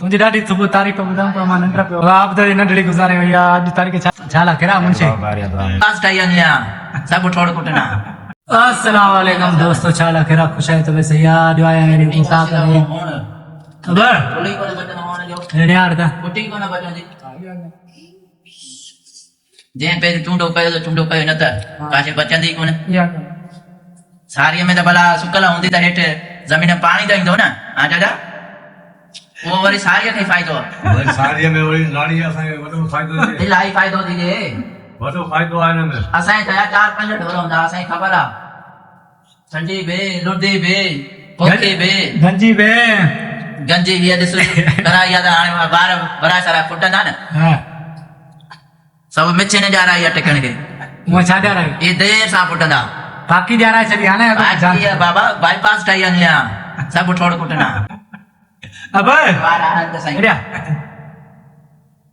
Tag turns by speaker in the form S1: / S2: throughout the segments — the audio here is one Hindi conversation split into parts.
S1: तुझी ॾाढी सुबुह तारीफ़ ॿुधां पियो मां निंड पियो आप त नंढड़ी गुज़ारे वई आहे अॼु तारीख़ छा कहिड़ा मुंशी
S2: सब छोड़ कुटना
S1: अस्सलाम वालेकुम दोस्तों छा कहिड़ा ख़ुश आहे तो वैसे यार जो आया मेरी मुसा करे खबर
S2: पुली को बटन होने जो
S1: रेडी यार दा
S2: पुटी को ना बटन जी जे पे चूंडो कयो न त काशे बचंदी कोन सारीअ में त भला सुकल हूंदी त हेठि ज़मीन में पाणी त ईंदो न हा चाचा वो वरी सारीअ खे फ़ाइदो
S3: वरी सारीअ में वरी लाड़ी असांखे वॾो फ़ाइदो ॾिए
S2: इलाही फ़ाइदो थी ॾे
S3: वॾो फ़ाइदो आहे हिन में
S2: असांजे दया 4-5 ढोर हूंदा असांखे ख़बर आहे संजी बे लुडी बे पोके बे
S1: गंजी बे
S2: गंजी हीअ ॾिस कराई आहे त हाणे ॿार भराए सारा फुटंदा न
S1: हा
S2: सभु मिछ ने ॾियाराई आहे टिकण खे
S1: मूं छा ॾियाराई
S2: ये देर सां फुटंदा
S1: बाक़ी ॾियाराए छॾी हाणे
S2: बाक़ी आहे बाबा बाईपास ठाही वञे आहे सभु ठोड़ कुटना
S1: अब
S2: ॿार आनंद सां
S1: हेॾिया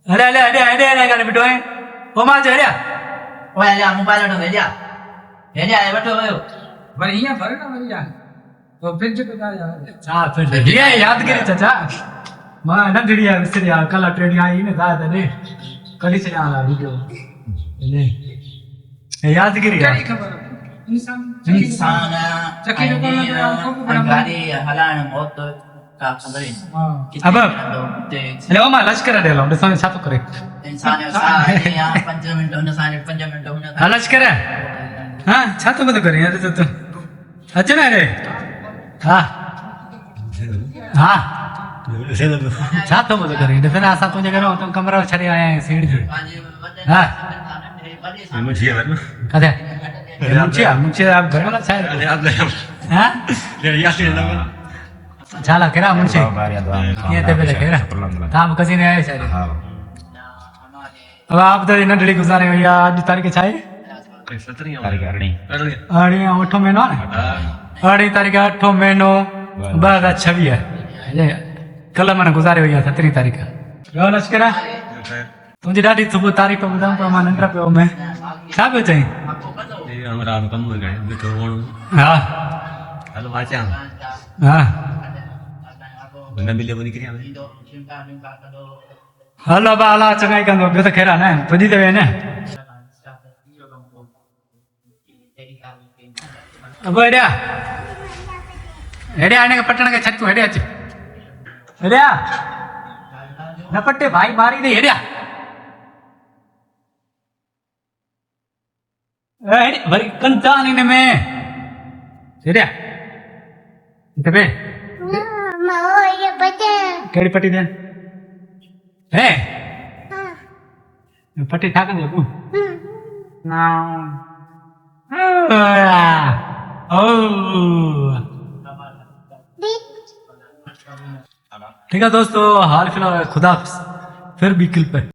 S1: हेॾे हेॾे हेॾे हेॾे करे बिठो आहे पोइ मां चयो हेॾिया
S2: ओए हलिया मोबाइल वठो हेॾिया हेॾिया वठो वियो
S4: वरी हीअं भरे न वरी यार तो फ्रिज पे था यार
S1: छा फिर हीअ यादगिरी चाचा मां नंढड़ी आहे विसरी आहे कल्ह टे ॾींहं आई न दादा ॾे कढी छॾियां वीडियो यादगिरी आहे
S4: खबर इंसान
S2: इंसान
S4: चकी जो कोन
S2: ऐं गाड़ी हलाइण मौत का ख़बर ई न
S1: अब
S2: किथे
S1: हलो मां लश्कर ॾे हलऊं ॾिसां छा थो करे
S2: इंसान जो साह या 5 मिंट हुन सां 5 मिंट हुन
S1: हा लश्कर हा छा थो करे यार तो अच न रे हा हा छा थो करे ॾिस न असां तुंहिंजे घर में कमरो छॾे आया आहियूं सीढ़ी ते हा किथे मुंशी आप घर वाला छा हा छा कहिड़ा मुंशी कीअं ते पए कहिड़ा तव्हां बि कसी रहिया आहियो छा अब आप त नंढड़ी गुज़ारे वई आहे अॼु तारीख़ छा आहे 8 महीनो आहे न 8 तारीख़ 8 महीनो 2026 कल्ह माना गुज़ारे वई आहे 17 तारीख़ ॿियो लश्कर तुंहिंजी ॾाढी सुबुह तारीफ़ ॿुधां पियो मां निंड पियो में छा पियो चईं हा हा हलो बा हला चङा ई कंदो ॿियो त ख़ैर आहे न पुॼी त वई न अब हेॾिया हेॾिया हिन खे पटण खे छॾ तूं हेॾे अच हेॾिया न पटे भाई मारी नहीं हेॾिया वरी कंदा हिन में हेॾिया हिते बे कहिड़ी पटी ॾियनि हे पटी छा कंदी तूं ठीक है दोस्तों हाल फिलहाल खुदा फिर भी किल पे